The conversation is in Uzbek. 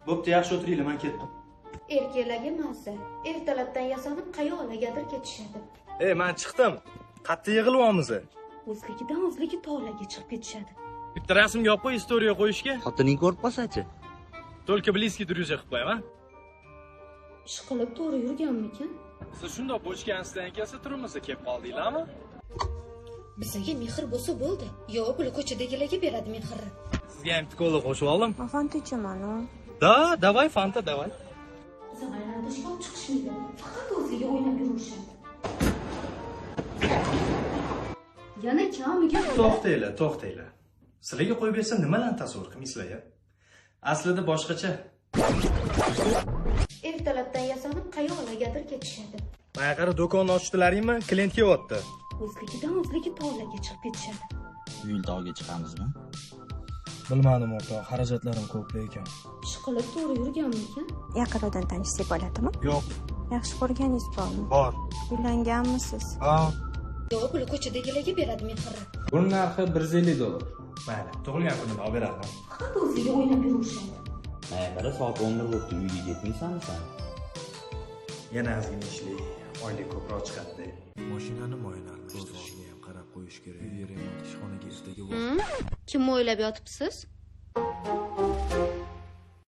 Bo'pti, yaxshi o'tiringlar, men ketdim. Erkaklarga mansa, ertalabdan yasanib qayoqlargadir ketishadi. Men chiqdim. Qattiq yig'ilyapmiz. O'zligidan o'zligi tog'larga chiqib ketishadi. Bitta rasmga olib qo'y, istoriya qo'yishga. Xotining ko'rib qolsa-chi? Только близкий друзья qilib qo'yaman. Ishqilib to'g'ri yurganmikan? Siz shundoq bo'chgan stansiya turmasa kelib qoldinglarmi? Bizga mehr bo'lsa bo'ldi. Yo, bular ko'chadagilarga beradi mehrni. Sizga ham ko'la qo'shib oldim. Fanta ichaman. Da, давай, Fanta, давай. Zaylantishga olib chiqishmaydi. Faqat o'ziga o'ynab yurishadi. Yana kamiga To'xtanglar. Sizlarga qo'yib bersam nimalarni tasavvur qilmaysizlar-ya? Aslida boshqacha. Ertalabdan yasanib qayoqlargadir ketishadi. Mana qara do'konni ochdilaringmi? Klient kelyapti. O'zligidan o'zligi tog'larga chiqib ketishadi. Yo'ldoqga chiqamizmi? Bilmadim, o'rtoq, xarajatlarim ko'p ekan. Ishqilib to'g'ri yurganmikan? Yaqindan tanishsak bo'ladimi? Yo'q, Yaxshi ko'rganingiz bormi? bor. Uylanganmisiz? Ha. Yo, bular ko'chadagilarga beradi mehrni. Buni narxi $150. Mayli, tug'ilgan kunimda olib beraman. Faqat o'ziga o'ynab yurishadi. Mana qara, soat 11 bo'libdi, uyga ketmaysanmi sen? Yana ozgina ishli, oylik ko'proq chiqadi. Mashinani moylantirishga ham qarab qo'yish kerak. Ishxonaga ertaga Kim o'ylab yotibsiz?